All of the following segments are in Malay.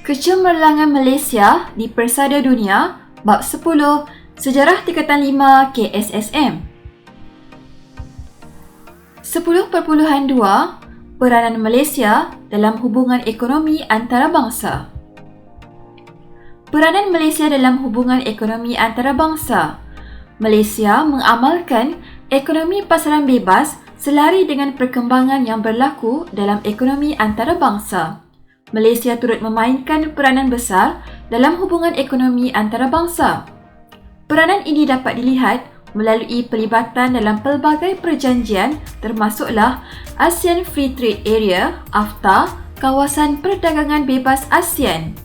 Kecemerlangan Malaysia di Persada Dunia, Bab 10, Sejarah Tingkatan 5 KSSM. 10.2 Peranan Malaysia dalam hubungan ekonomi antarabangsa. Peranan Malaysia dalam hubungan ekonomi antarabangsa. Malaysia mengamalkan ekonomi pasaran bebas selari dengan perkembangan yang berlaku dalam ekonomi antarabangsa. Malaysia turut memainkan peranan besar dalam hubungan ekonomi antarabangsa. Peranan ini dapat dilihat melalui pelibatan dalam pelbagai perjanjian termasuklah ASEAN Free Trade Area (AFTA), Kawasan Perdagangan Bebas ASEAN.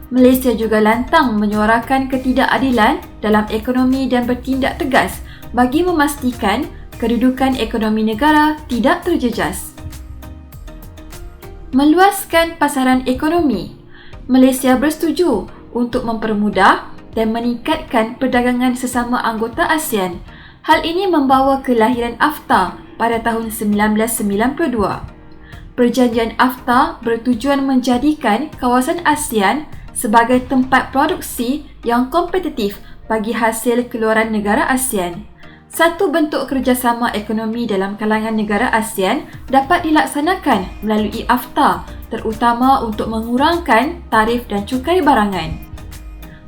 Malaysia juga lantang menyuarakan ketidakadilan dalam ekonomi dan bertindak tegas bagi memastikan kedudukan ekonomi negara tidak terjejas. Meluaskan pasaran ekonomi. Malaysia bersetuju untuk mempermudah dan meningkatkan perdagangan sesama anggota ASEAN. Hal ini membawa kelahiran AFTA pada tahun 1992. Perjanjian AFTA bertujuan menjadikan kawasan ASEAN sebagai tempat produksi yang kompetitif bagi hasil keluaran negara ASEAN. Satu bentuk kerjasama ekonomi dalam kalangan negara ASEAN dapat dilaksanakan melalui AFTA, terutama untuk mengurangkan tarif dan cukai barangan.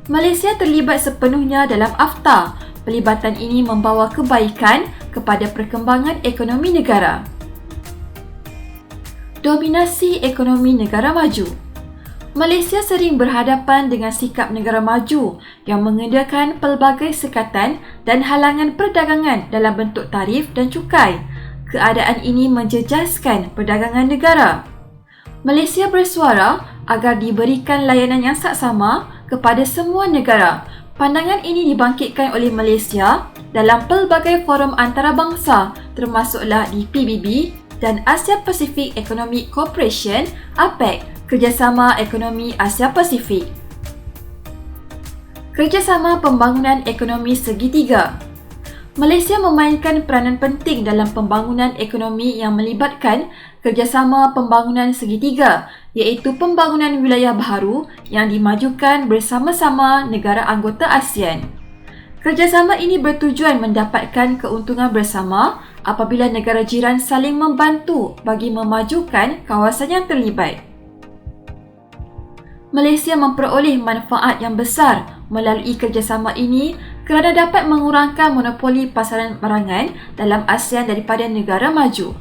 Malaysia terlibat sepenuhnya dalam AFTA. Pelibatan ini membawa kebaikan kepada perkembangan ekonomi negara. Dominasi ekonomi negara maju. Malaysia sering berhadapan dengan sikap negara maju yang mengedekan pelbagai sekatan dan halangan perdagangan dalam bentuk tarif dan cukai. Keadaan ini menjejaskan perdagangan negara. Malaysia bersuara agar diberikan layanan yang saksama kepada semua negara. Pandangan ini dibangkitkan oleh Malaysia dalam pelbagai forum antarabangsa termasuklah di PBB dan Asia Pacific Economic Cooperation (APEC), Kerjasama Ekonomi Asia Pasifik. Kerjasama Pembangunan Ekonomi Segitiga. Malaysia memainkan peranan penting dalam pembangunan ekonomi yang melibatkan kerjasama pembangunan segitiga, iaitu pembangunan wilayah baharu yang dimajukan bersama-sama negara anggota ASEAN. Kerjasama ini bertujuan mendapatkan keuntungan bersama apabila negara jiran saling membantu bagi memajukan kawasan yang terlibat. Malaysia memperoleh manfaat yang besar melalui kerjasama ini kerana dapat mengurangkan monopoli pasaran barangan dalam ASEAN daripada negara maju.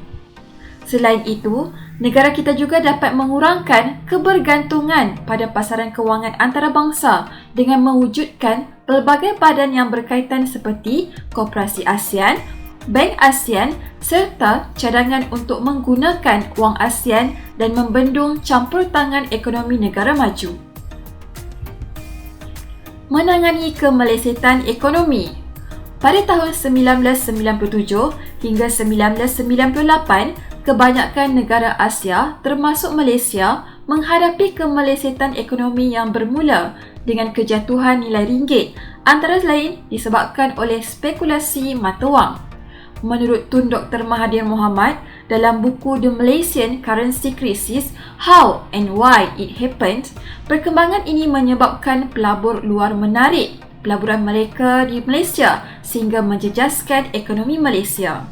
Selain itu, negara kita juga dapat mengurangkan kebergantungan pada pasaran kewangan antarabangsa dengan mewujudkan pelbagai badan yang berkaitan seperti Koperasi ASEAN, Bank ASEAN serta cadangan untuk menggunakan wang ASEAN dan membendung campur tangan ekonomi negara maju. Menangani kemelesetan ekonomi. Pada tahun 1997 hingga 1998, kebanyakan negara Asia termasuk Malaysia menghadapi kemelesetan ekonomi yang bermula dengan kejatuhan nilai ringgit, antara lain disebabkan oleh spekulasi mata wang. Menurut Tun Dr. Mahathir Mohamad dalam buku The Malaysian Currency Crisis, How and Why It Happened, perkembangan ini menyebabkan pelabur luar menarik pelaburan mereka di Malaysia sehingga menjejaskan ekonomi Malaysia.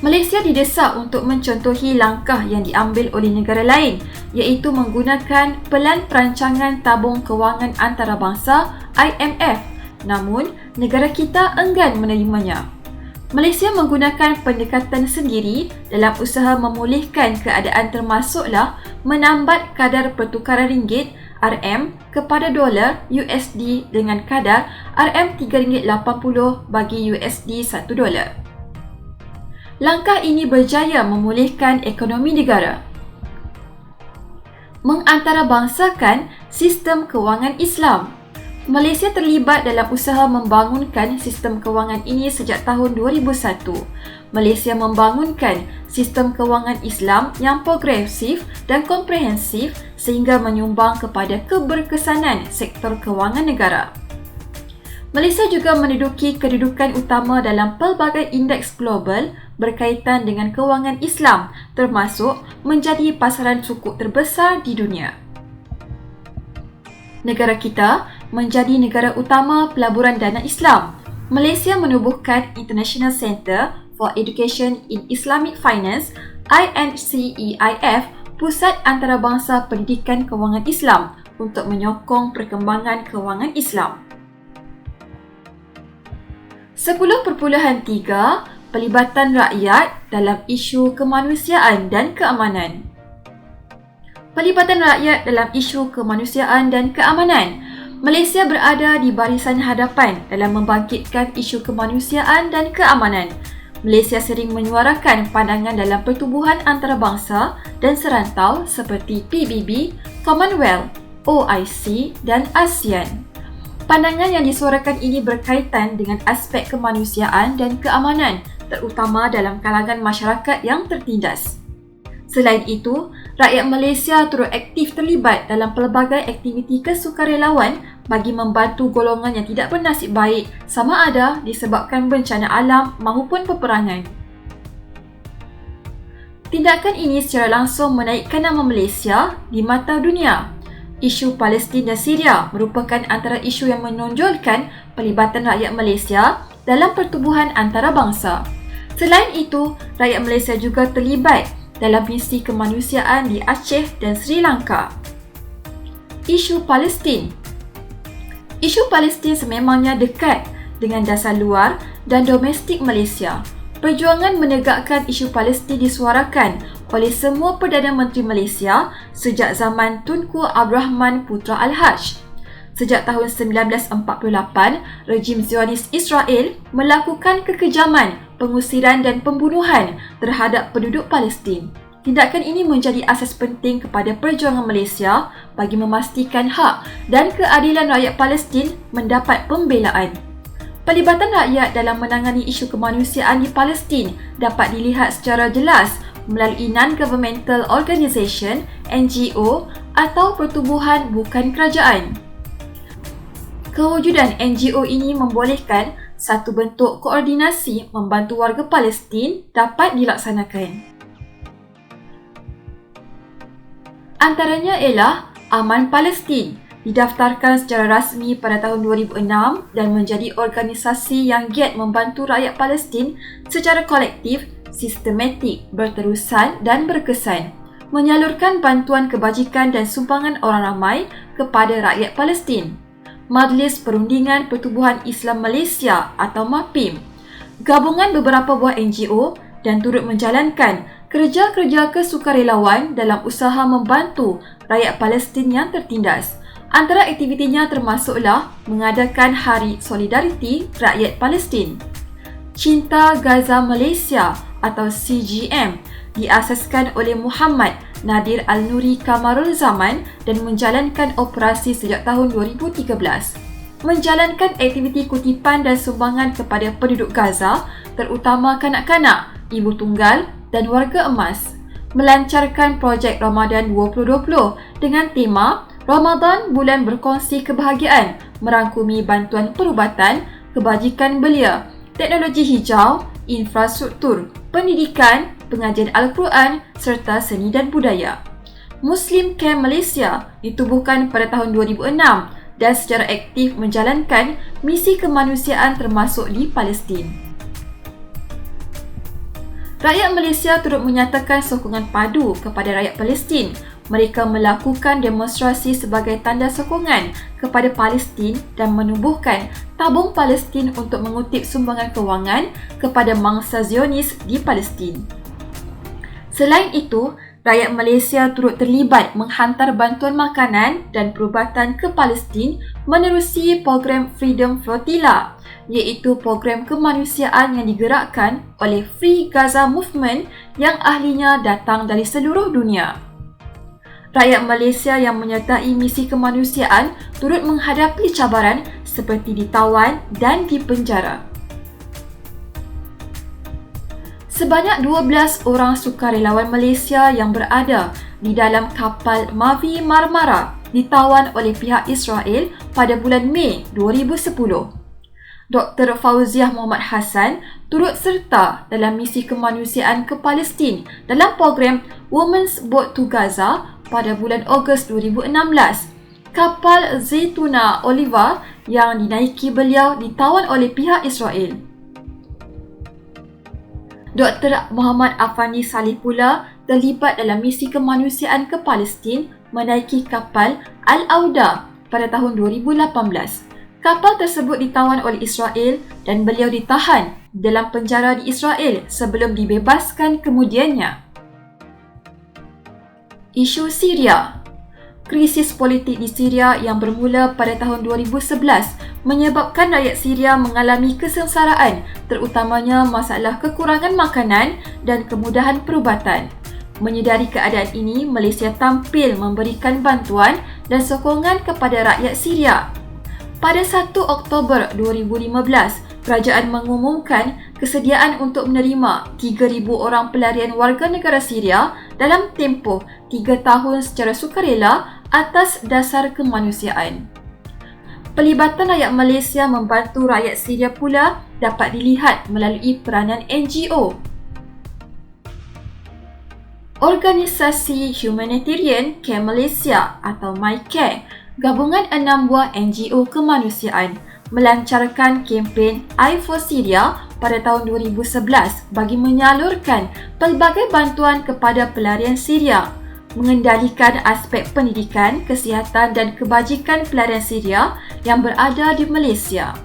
Malaysia didesak untuk mencontohi langkah yang diambil oleh negara lain, iaitu menggunakan Pelan Perancangan Tabung Kewangan Antarabangsa (IMF). Namun, negara kita enggan menerimanya. Malaysia menggunakan pendekatan sendiri dalam usaha memulihkan keadaan termasuklah menambat kadar pertukaran ringgit RM kepada dolar USD dengan kadar RM3.80 bagi USD $1. Langkah ini berjaya memulihkan ekonomi negara. Mengantarabangsakan sistem kewangan Islam. Malaysia terlibat dalam usaha membangunkan sistem kewangan ini sejak tahun 2001. Malaysia membangunkan sistem kewangan Islam yang progresif dan komprehensif sehingga menyumbang kepada keberkesanan sektor kewangan negara. Malaysia juga menduduki kedudukan utama dalam pelbagai indeks global berkaitan dengan kewangan Islam, termasuk menjadi pasaran sukuk terbesar di dunia. Negara kita menjadi negara utama pelaburan dana Islam. Malaysia menubuhkan International Centre for Education in Islamic Finance (INCEIF), Pusat Antarabangsa Pendidikan Kewangan Islam untuk menyokong perkembangan kewangan Islam. 10.3 Pelibatan rakyat dalam isu kemanusiaan dan keamanan. Pelibatan rakyat dalam isu kemanusiaan dan keamanan. Malaysia berada di barisan hadapan dalam membangkitkan isu kemanusiaan dan keamanan. Malaysia sering menyuarakan pandangan dalam pertubuhan antarabangsa dan serantau seperti PBB, Commonwealth, OIC dan ASEAN. Pandangan yang disuarakan ini berkaitan dengan aspek kemanusiaan dan keamanan, terutama dalam kalangan masyarakat yang tertindas. Selain itu, rakyat Malaysia turut aktif terlibat dalam pelbagai aktiviti kesukarelawan bagi membantu golongan yang tidak bernasib baik sama ada disebabkan bencana alam maupun peperangan. Tindakan ini secara langsung menaikkan nama Malaysia di mata dunia. Isu Palestin dan Syria merupakan antara isu yang menonjolkan pelibatan rakyat Malaysia dalam pertubuhan antarabangsa. Selain itu, rakyat Malaysia juga terlibat dalam misi kemanusiaan di Aceh dan Sri Lanka. Isu Palestin. Isu Palestin sememangnya dekat dengan dasar luar dan domestik Malaysia. Perjuangan menegakkan isu Palestin disuarakan oleh semua Perdana Menteri Malaysia sejak zaman Tunku Abdul Rahman Putra Al-Haj. Sejak tahun 1948, rejim Zionis Israel melakukan kekejaman, pengusiran dan pembunuhan terhadap penduduk Palestin. Tindakan ini menjadi asas penting kepada perjuangan Malaysia bagi memastikan hak dan keadilan rakyat Palestin mendapat pembelaan. Pelibatan rakyat dalam menangani isu kemanusiaan di Palestin dapat dilihat secara jelas melalui non-governmental organisation (NGO) atau pertubuhan bukan kerajaan. Kewujudan NGO ini membolehkan satu bentuk koordinasi membantu warga Palestin dapat dilaksanakan. Antaranya ialah Aman Palestin, didaftarkan secara rasmi pada tahun 2006 dan menjadi organisasi yang giat membantu rakyat Palestin secara kolektif, sistematik, berterusan dan berkesan, menyalurkan bantuan kebajikan dan sumbangan orang ramai kepada rakyat Palestin. Majlis Perundingan Pertubuhan Islam Malaysia atau MAPIM, gabungan beberapa buah NGO dan turut menjalankan kerja-kerja kesukarelawan dalam usaha membantu rakyat Palestin yang tertindas. Antara aktivitinya termasuklah mengadakan Hari Solidariti Rakyat Palestin. Cinta Gaza Malaysia atau CGM diasaskan oleh Muhammad Nadir Al-Nuri Kamarul Zaman dan menjalankan operasi sejak tahun 2013. Menjalankan aktiviti kutipan dan sumbangan kepada penduduk Gaza, terutama kanak-kanak, ibu tunggal dan warga emas. Melancarkan projek Ramadan 2020 dengan tema Ramadan Bulan Berkongsi Kebahagiaan, merangkumi bantuan perubatan, kebajikan belia, teknologi hijau, infrastruktur, pendidikan, pengajian Al-Quran serta seni dan budaya. Muslim Camp Malaysia ditubuhkan pada tahun 2006 dan secara aktif menjalankan misi kemanusiaan termasuk di Palestin. Rakyat Malaysia turut menyatakan sokongan padu kepada rakyat Palestin. Mereka melakukan demonstrasi sebagai tanda sokongan kepada Palestin dan menubuhkan tabung Palestin untuk mengutip sumbangan kewangan kepada mangsa Zionis di Palestin. Selain itu, rakyat Malaysia turut terlibat menghantar bantuan makanan dan perubatan ke Palestin menerusi program Freedom Flotilla, iaitu program kemanusiaan yang digerakkan oleh Free Gaza Movement yang ahlinya datang dari seluruh dunia. Rakyat Malaysia yang menyertai misi kemanusiaan turut menghadapi cabaran seperti ditawan dan dipenjara. Sebanyak 12 orang sukarelawan Malaysia yang berada di dalam kapal Mavi Marmara ditawan oleh pihak Israel pada bulan Mei 2010. Dr. Fauziah Muhammad Hassan turut serta dalam misi kemanusiaan ke Palestin dalam program Women's Boat to Gaza pada bulan Ogos 2016. Kapal Zaytuna Oliver yang dinaiki beliau ditawan oleh pihak Israel. Dr. Muhammad Afandi Saleh pula terlibat dalam misi kemanusiaan ke Palestin menaiki kapal Al-Auda pada tahun 2018. Kapal tersebut ditawan oleh Israel dan beliau ditahan dalam penjara di Israel sebelum dibebaskan kemudiannya. Isu Syria. Krisis politik di Syria yang bermula pada tahun 2011 menyebabkan rakyat Syria mengalami kesengsaraan, terutamanya masalah kekurangan makanan dan kemudahan perubatan. Menyedari keadaan ini, Malaysia tampil memberikan bantuan dan sokongan kepada rakyat Syria. Pada 1 Oktober 2015, kerajaan mengumumkan kesediaan untuk menerima 3,000 orang pelarian warga negara Syria dalam tempoh 3 tahun secara sukarela atas dasar kemanusiaan. Pelibatan rakyat Malaysia membantu rakyat Syria pula dapat dilihat melalui peranan NGO. Organisasi Humanitarian Care Malaysia atau MyCare, gabungan 6 buah NGO kemanusiaan, melancarkan kempen I for Syria pada tahun 2011 bagi menyalurkan pelbagai bantuan kepada pelarian Syria, mengendalikan aspek pendidikan, kesihatan dan kebajikan pelarian Syria yang berada di Malaysia.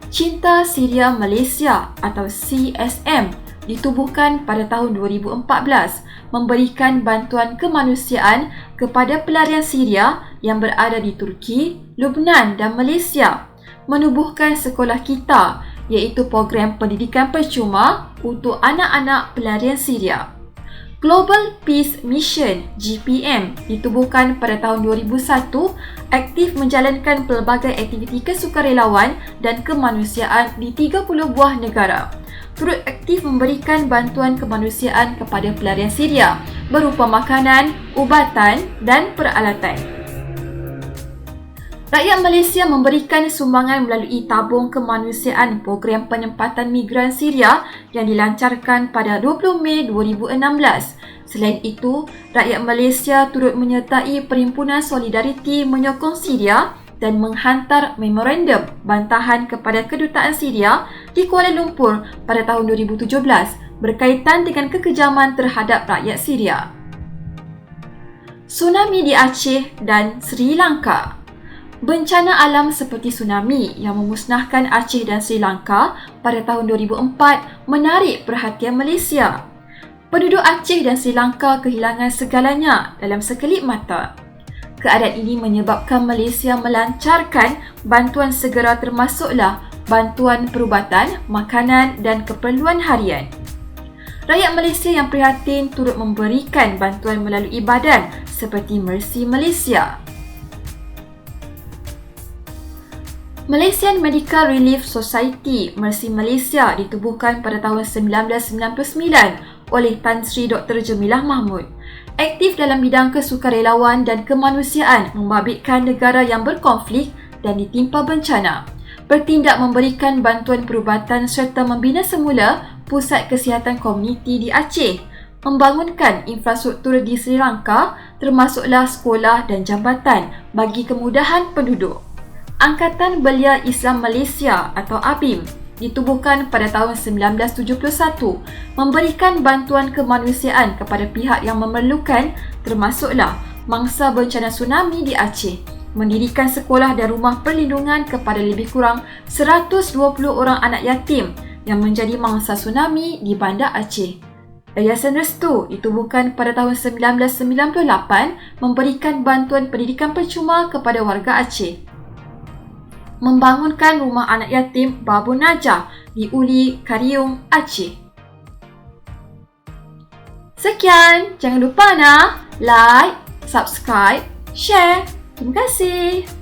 Cinta Syria Malaysia atau CSM ditubuhkan pada tahun 2014, memberikan bantuan kemanusiaan kepada pelarian Syria yang berada di Turki, Lubnan dan Malaysia, menubuhkan Sekolah Kita iaitu program pendidikan percuma untuk anak-anak pelarian Syria. Global Peace Mission GPM ditubuhkan pada tahun 2001, aktif menjalankan pelbagai aktiviti kesukarelawan dan kemanusiaan di 30 buah negara. Turut aktif memberikan bantuan kemanusiaan kepada pelarian Syria berupa makanan, ubatan dan peralatan. Rakyat Malaysia memberikan sumbangan melalui tabung kemanusiaan program penempatan migran Syria yang dilancarkan pada 20 Mei 2016. Selain itu, rakyat Malaysia turut menyertai Perhimpunan Solidariti Menyokong Syria dan menghantar memorandum bantahan kepada Kedutaan Syria di Kuala Lumpur pada tahun 2017 berkaitan dengan kekejaman terhadap rakyat Syria. Tsunami di Aceh dan Sri Lanka. Bencana alam seperti tsunami yang memusnahkan Aceh dan Sri Lanka pada tahun 2004 menarik perhatian Malaysia. Penduduk Aceh dan Sri Lanka kehilangan segalanya dalam sekelip mata. Keadaan ini menyebabkan Malaysia melancarkan bantuan segera termasuklah bantuan perubatan, makanan dan keperluan harian. Rakyat Malaysia yang prihatin turut memberikan bantuan melalui badan seperti Mercy Malaysia. Malaysian Medical Relief Society Mercy Malaysia ditubuhkan pada tahun 1999 oleh Tan Sri Dr. Jemilah Mahmud. Aktif dalam bidang kesukarelawan dan kemanusiaan membabitkan negara yang berkonflik dan ditimpa bencana. Bertindak memberikan bantuan perubatan serta membina semula pusat kesihatan komuniti di Aceh. Membangunkan infrastruktur di Sri Lanka termasuklah sekolah dan jambatan bagi kemudahan penduduk. Angkatan Belia Islam Malaysia atau ABIM ditubuhkan pada tahun 1971, memberikan bantuan kemanusiaan kepada pihak yang memerlukan termasuklah mangsa bencana tsunami di Aceh, mendirikan sekolah dan rumah perlindungan kepada lebih kurang 120 orang anak yatim yang menjadi mangsa tsunami di Bandar Aceh. Yayasan Restu ditubuhkan pada tahun 1998, memberikan bantuan pendidikan percuma kepada warga Aceh. Membangunkan rumah anak yatim Babu Najah di Uli, Kariung, Aceh. Sekian, jangan lupa like, subscribe, share. Terima kasih.